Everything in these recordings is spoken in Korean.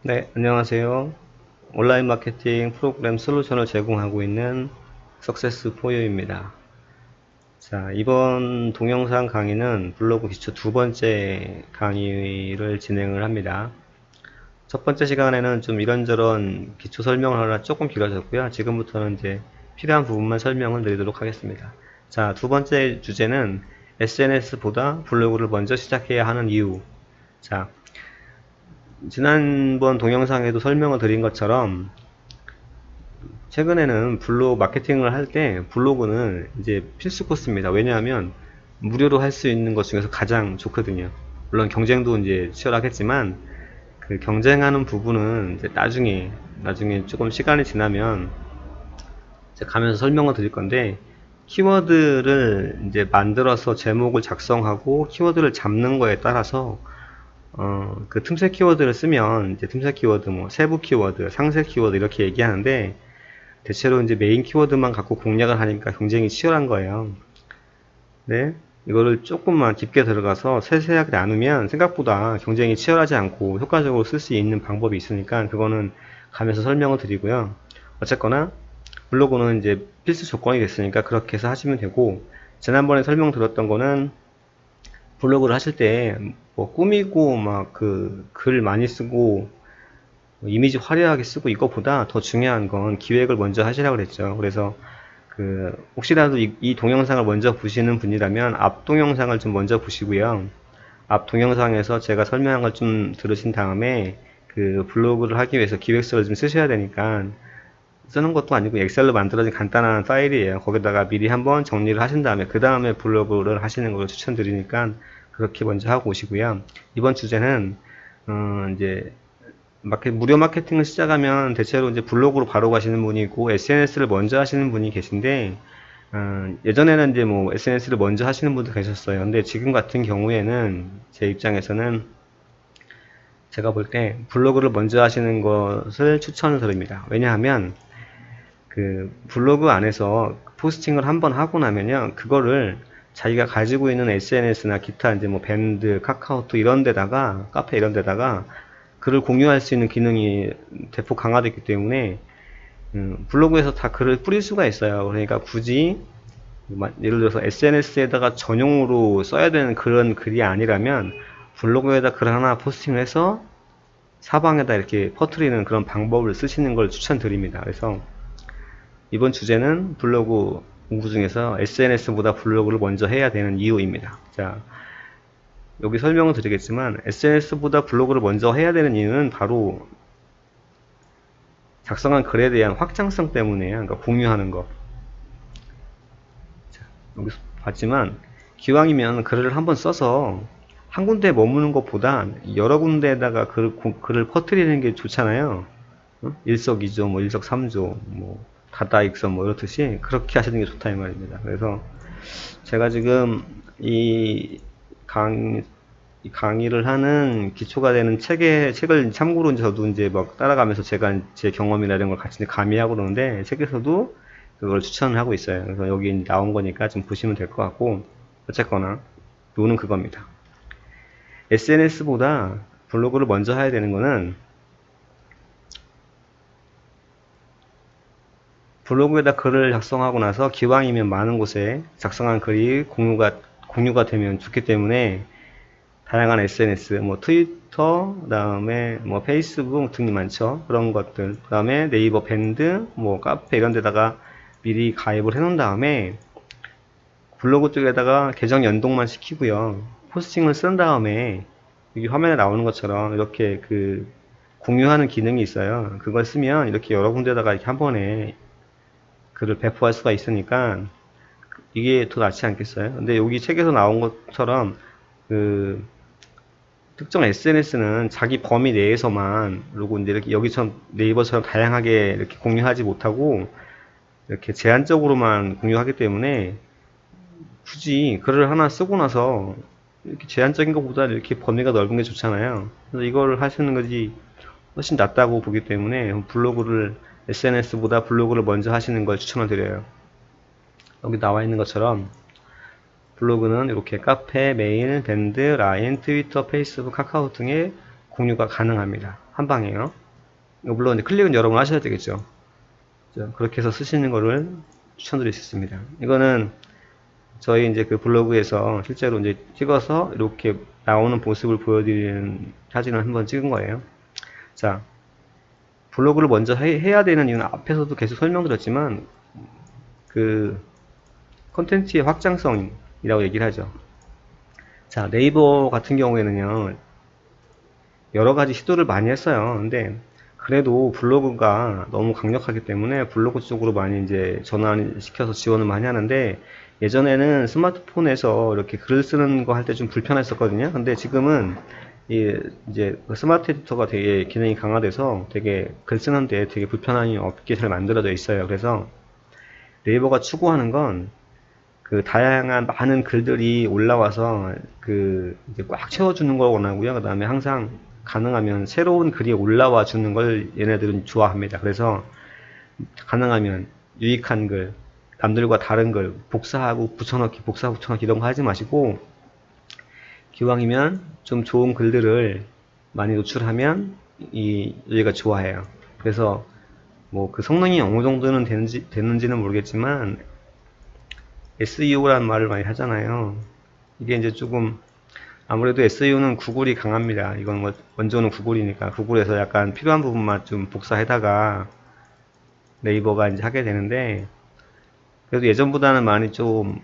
네, 안녕하세요. 온라인 마케팅 프로그램 솔루션을 제공하고 있는 석세스4유입니다. 자, 이번 동영상 강의는 블로그 기초 두 번째 강의를 진행을 합니다. 첫 번째 시간에는 좀 이런저런 기초 설명을 하나 조금 길어졌고요. 지금부터는 이제 필요한 부분만 설명을 드리도록 하겠습니다. 자, 두 번째 주제는 SNS보다 블로그를 먼저 시작해야 하는 이유. 자, 지난번 동영상에도 설명을 드린 것처럼 최근에는 블로그 마케팅을 할 때 블로그는 이제 필수 코스입니다. 왜냐하면 무료로 할 수 있는 것 중에서 가장 좋거든요. 물론 경쟁도 이제 치열하겠지만 그 경쟁하는 부분은 이제 나중에 조금 시간이 지나면 이제 가면서 설명을 드릴 건데, 키워드를 이제 만들어서 제목을 작성하고 키워드를 잡는 거에 따라서 그 틈새 키워드를 쓰면 이제 틈새 키워드, 뭐 세부 키워드, 상세 키워드 이렇게 얘기하는데, 대체로 이제 메인 키워드만 갖고 공략을 하니까 경쟁이 치열한 거예요. 네, 이거를 조금만 깊게 들어가서 세세하게 나누면 생각보다 경쟁이 치열하지 않고 효과적으로 쓸 수 있는 방법이 있으니까 그거는 가면서 설명을 드리고요. 어쨌거나 블로그는 이제 필수 조건이 됐으니까 그렇게 해서 하시면 되고, 지난번에 설명 드렸던 거는 블로그를 하실 때 뭐 꾸미고 막 그 글 많이 쓰고 이미지 화려하게 쓰고 이거보다 더 중요한 건 기획을 먼저 하시라고 그랬죠. 그래서 그 혹시라도 이 동영상을 먼저 보시는 분이라면 앞 동영상을 좀 먼저 보시고요. 앞 동영상에서 제가 설명한 걸 좀 들으신 다음에 그 블로그를 하기 위해서 기획서를 좀 쓰셔야 되니까, 쓰는 것도 아니고 엑셀로 만들어진 간단한 파일이에요. 거기다가 미리 한번 정리를 하신 다음에 그 다음에 블로그를 하시는 걸 추천드리니까 그렇게 먼저 하고 오시고요. 이번 주제는 이제 무료 마케팅을 시작하면 대체로 이제 블로그로 바로 가시는 분이 있고 SNS를 먼저 하시는 분이 계신데, 예전에는 이제 뭐 SNS를 먼저 하시는 분도 계셨어요. 근데 지금 같은 경우에는 제 입장에서는 제가 볼 때 블로그를 먼저 하시는 것을 추천을 드립니다. 왜냐하면 그 블로그 안에서 포스팅을 한번 하고 나면요, 그거를 자기가 가지고 있는 SNS나 기타 이제 뭐 밴드, 카카오톡 이런 데다가, 카페 이런 데다가 글을 공유할 수 있는 기능이 대폭 강화됐기 때문에 블로그에서 다 글을 뿌릴 수가 있어요. 그러니까 굳이 예를 들어서 SNS에다가 전용으로 써야 되는 그런 글이 아니라면 블로그에다 글 하나 포스팅을 해서 사방에다 이렇게 퍼뜨리는 그런 방법을 쓰시는 걸 추천드립니다. 그래서 이번 주제는 블로그 공부 중에서 SNS보다 블로그를 먼저 해야 되는 이유입니다. 자, 여기 설명을 드리겠지만 SNS보다 블로그를 먼저 해야 되는 이유는 바로 작성한 글에 대한 확장성 때문이에요. 그러니까 공유하는 거. 자, 여기 봤지만 기왕이면 글을 한번 써서 한 군데에 머무는 것보다 여러 군데에다가 글을 퍼뜨리는 게 좋잖아요. 일석이조, 뭐 일석삼조, 뭐 다다익선 뭐 이렇듯이 그렇게 하시는 게 좋다 이 말입니다. 그래서 제가 지금 이 강의를 하는 기초가 되는 책을 참고로 이제 저도 이제 막 따라가면서 제가 제 경험이나 이런 걸 같이 가미하고 그러는데, 책에서도 그걸 추천을 하고 있어요. 그래서 여기 나온 거니까 좀 보시면 될 것 같고, 어쨌거나 요는 그겁니다. SNS보다 블로그를 먼저 해야 되는 거는, 블로그에다 글을 작성하고 나서 기왕이면 많은 곳에 작성한 글이 공유가 되면 좋기 때문에 다양한 SNS, 뭐 트위터, 그다음에 뭐 페이스북 등이 많죠. 그런 것들, 그다음에 네이버 밴드, 뭐 카페 이런 데다가 미리 가입을 해놓은 다음에 블로그 쪽에다가 계정 연동만 시키고요. 포스팅을 쓴 다음에 여기 화면에 나오는 것처럼 이렇게 그 공유하는 기능이 있어요. 그걸 쓰면 이렇게 여러 군데다가 이렇게 한 번에 글을 배포할 수가 있으니까 이게 더 낫지 않겠어요? 근데 여기 책에서 나온 것처럼 그 특정 SNS는 자기 범위 내에서만, 그리고 이제 이렇게 여기처럼 네이버처럼 다양하게 이렇게 공유하지 못하고 이렇게 제한적으로만 공유하기 때문에 굳이 글을 하나 쓰고 나서 이렇게 제한적인 것보다 이렇게 범위가 넓은 게 좋잖아요. 그래서 이걸 하시는 것이 훨씬 낫다고 보기 때문에 SNS보다 블로그를 먼저 하시는 걸 추천을 드려요. 여기 나와 있는 것처럼 블로그는 이렇게 카페, 메일, 밴드, 라인, 트위터, 페이스북, 카카오 등의 공유가 가능합니다. 한 방이에요. 물론 이제 클릭은 여러 번 하셔야 되겠죠. 그렇게 해서 쓰시는 거를 추천드릴 수 있습니다. 이거는 저희 이제 그 블로그에서 실제로 이제 찍어서 이렇게 나오는 모습을 보여드리는 사진을 한번 찍은 거예요. 자, 블로그를 먼저 해야 되는 이유는 앞에서도 계속 설명드렸지만 그 콘텐츠의 확장성이라고 얘기를 하죠. 자, 네이버 같은 경우에는요, 여러 가지 시도를 많이 했어요. 근데 그래도 블로그가 너무 강력하기 때문에 블로그 쪽으로 많이 이제 전환시켜서 지원을 많이 하는데, 예전에는 스마트폰에서 이렇게 글을 쓰는 거 할 때 좀 불편했었거든요. 근데 지금은 이제 스마트 에디터가 되게 기능이 강화돼서 되게 글 쓰는데 되게 불편함이 없게 잘 만들어져 있어요. 그래서 네이버가 추구하는 건 그 다양한 많은 글들이 올라와서 그 이제 꽉 채워주는 걸 원하고요. 그 다음에 항상 가능하면 새로운 글이 올라와 주는 걸 얘네들은 좋아합니다. 그래서 가능하면 유익한 글, 남들과 다른 글, 복사하고 붙여넣기, 복사하고 붙여넣기 이런 거 하지 마시고, 기왕이면 좀 좋은 글들을 많이 노출하면 얘가 좋아해요. 그래서 뭐 그 성능이 어느 정도는 되는지는 모르겠지만 SEO라는 말을 많이 하잖아요. 이게 이제 조금 아무래도 SEO는 구글이 강합니다. 이건 뭐 원조는 구글이니까 구글에서 약간 필요한 부분만 좀 복사해다가 네이버가 이제 하게 되는데, 그래도 예전보다는 많이 좀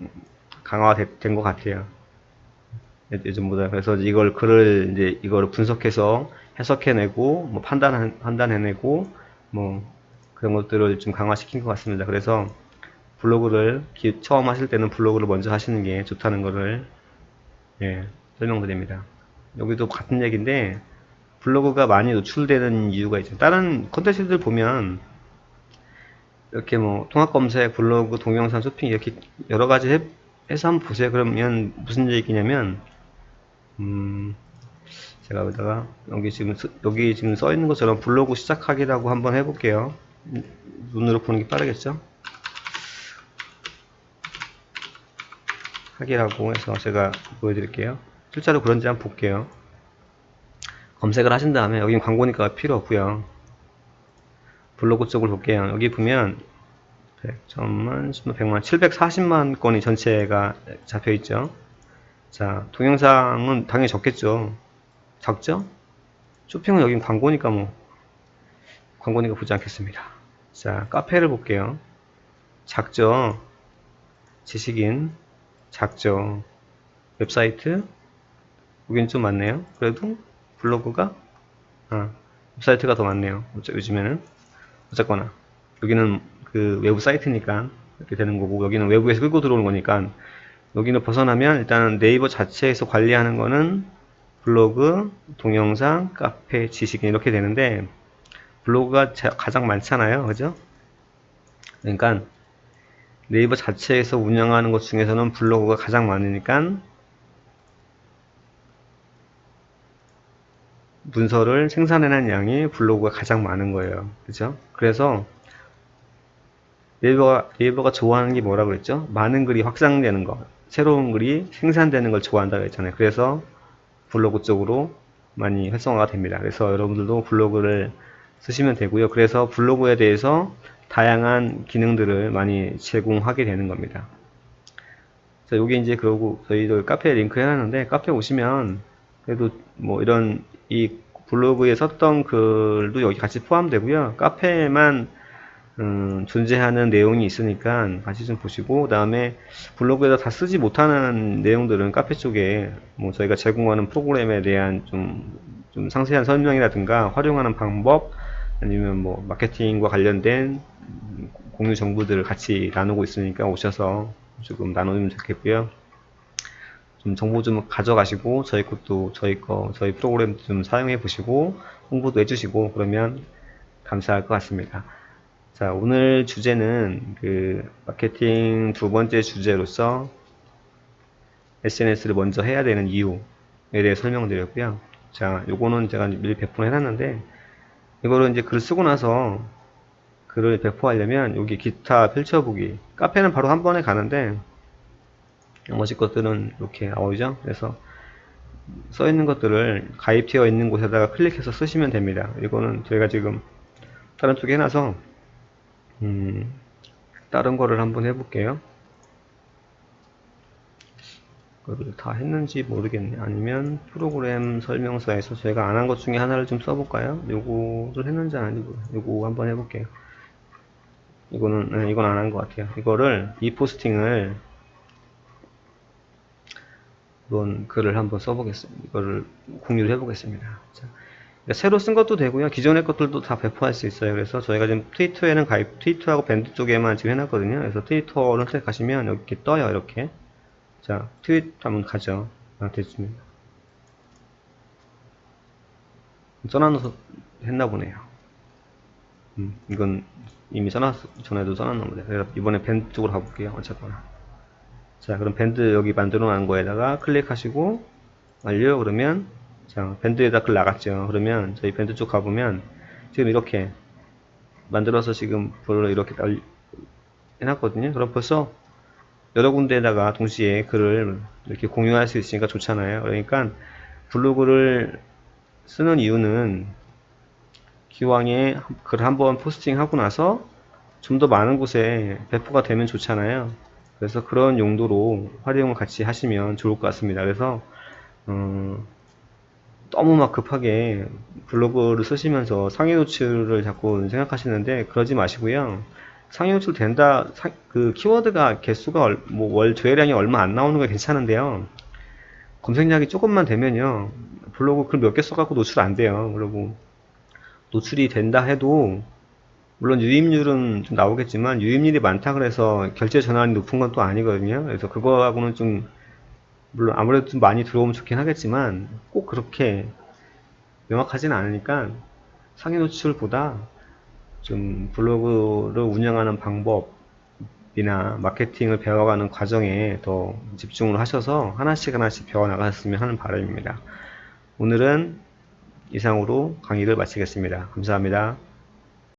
강화된 것 같아요. 예전보다. 그래서 이걸 글을 이제 이걸 분석해서 해석해내고 뭐 판단해내고 뭐 그런 것들을 좀 강화시킨 것 같습니다. 그래서 블로그를 처음 하실 때는 블로그를 먼저 하시는 게 좋다는 거를 설명드립니다. 여기도 같은 얘기인데, 블로그가 많이 노출되는 이유가 있죠. 다른 컨텐츠들 보면 이렇게 뭐 통합 검색, 블로그, 동영상, 쇼핑 이렇게 여러 가지 해서 한번 보세요. 그러면 무슨 얘기냐면 제가 여기다가 여기 지금 써 있는 것처럼 블로그 시작하기라고 한번 해볼게요. 눈으로 보는 게 빠르겠죠? 하기라고 해서 제가 보여드릴게요. 실제로 그런지 한번 볼게요. 검색을 하신 다음에 여긴 광고니까 필요 없고요. 블로그 쪽을 볼게요. 여기 보면 100천만, 10만, 100만, 740만 건이 전체가 잡혀 있죠. 자, 동영상은 당연히 적겠죠. 작죠? 쇼핑은 여긴 광고니까 광고니까 보지 않겠습니다. 자, 카페를 볼게요. 작죠? 지식인 작죠. 웹사이트 여긴 좀 많네요. 그래도 블로그가 웹사이트가 더 많네요. 요즘에는. 어쨌거나 여기는 그 외부 사이트니까 이렇게 되는 거고, 여기는 외부에서 끌고 들어오는 거니까, 여기는 벗어나면 일단 네이버 자체에서 관리하는 거는 블로그, 동영상, 카페, 지식인 이렇게 되는데, 블로그가 가장 많잖아요. 그죠? 그러니까 네이버 자체에서 운영하는 것 중에서는 블로그가 가장 많으니까 문서를 생산해낸 양이 블로그가 가장 많은 거예요. 그죠? 그래서 네이버가 좋아하는 게 뭐라고 그랬죠? 많은 글이 확장되는 거, 새로운 글이 생산되는 걸 좋아한다고 했잖아요. 그래서 블로그 쪽으로 많이 활성화가 됩니다. 그래서 여러분들도 블로그를 쓰시면 되고요. 그래서 블로그에 대해서 다양한 기능들을 많이 제공하게 되는 겁니다. 자, 여기 이제 그러고 저희도 카페에 링크 해놨는데, 카페 오시면 그래도 뭐 이런 이 블로그에 썼던 글도 여기 같이 포함되고요. 카페에만 존재하는 내용이 있으니까 같이 좀 보시고, 그 다음에 블로그에서 다 쓰지 못하는 내용들은 카페 쪽에 뭐 저희가 제공하는 프로그램에 대한 좀 상세한 설명이라든가 활용하는 방법, 아니면 뭐 마케팅과 관련된 공유 정보들을 같이 나누고 있으니까 오셔서 조금 나누면 좋겠고요. 좀 정보 좀 가져가시고 저희 프로그램 좀 사용해 보시고 홍보도 해주시고 그러면 감사할 것 같습니다. 자, 오늘 주제는 그 마케팅 두 번째 주제로서 SNS를 먼저 해야 되는 이유에 대해 설명드렸고요. 자, 요거는 제가 미리 배포를 해놨는데, 이거를 이제 글을 쓰고 나서 글을 배포하려면 여기 기타 펼쳐보기, 카페는 바로 한 번에 가는데 나머지 것들은 이렇게 나오죠. 그래서 써 있는 것들을 가입되어 있는 곳에다가 클릭해서 쓰시면 됩니다. 이거는 저희가 지금 다른 쪽에 해놔서 다른 거를 한번 해볼게요. 그걸 다 했는지 모르겠네. 아니면 프로그램 설명서에서 저희가 안 한 것 중에 하나를 좀 써볼까요? 요거를 했는지 아니고 요거 한번 해볼게요. 이건 안 한 것 같아요. 이 포스팅을 이번 글을 한번 써보겠습니다. 이거를 공유를 해보겠습니다. 자, 그러니까 새로 쓴 것도 되고요. 기존의 것들도 다 배포할 수 있어요. 그래서 저희가 지금 트위터에는 트위터하고 밴드 쪽에만 지금 해놨거든요. 그래서 트위터를 선택하시면 이렇게 떠요. 이렇게. 자, 트윗 한번 가죠. 됐습니다. 써놔서 했나 보네요. 이건 이미 전에도 써놨나 보네요. 그래서 이번에 밴드 쪽으로 가볼게요. 어쨌거나. 자, 그럼 밴드 여기 만들어 놓은 거에다가 클릭하시고 완료. 그러면 자, 밴드에다 글 나갔죠. 그러면 저희 밴드 쪽 가보면 지금 이렇게 만들어서 지금 별로 이렇게 해놨거든요. 그럼 벌써 여러 군데에다가 동시에 글을 이렇게 공유할 수 있으니까 좋잖아요. 그러니까 블로그를 쓰는 이유는 기왕에 글 한번 포스팅하고 나서 좀 더 많은 곳에 배포가 되면 좋잖아요. 그래서 그런 용도로 활용을 같이 하시면 좋을 것 같습니다. 그래서 너무 막 급하게 블로그를 쓰시면서 상위 노출을 자꾸 생각하시는데 그러지 마시고요. 상위 노출 된다, 그 키워드가 개수가 뭐 월 조회량이 얼마 안 나오는 거 괜찮은데요. 검색량이 조금만 되면요. 블로그 글 몇 개 써갖고 노출 안 돼요. 그리고 노출이 된다 해도 물론 유입률은 좀 나오겠지만 유입률이 많다 그래서 결제 전환이 높은 건 또 아니거든요. 그래서 그거하고는 좀 물론 아무래도 좀 많이 들어오면 좋긴 하겠지만 꼭 그렇게 명확하진 않으니까 상위 노출보다 좀 블로그를 운영하는 방법이나 마케팅을 배워가는 과정에 더 집중을 하셔서 하나씩 하나씩 배워나가셨으면 하는 바람입니다. 오늘은 이상으로 강의를 마치겠습니다. 감사합니다.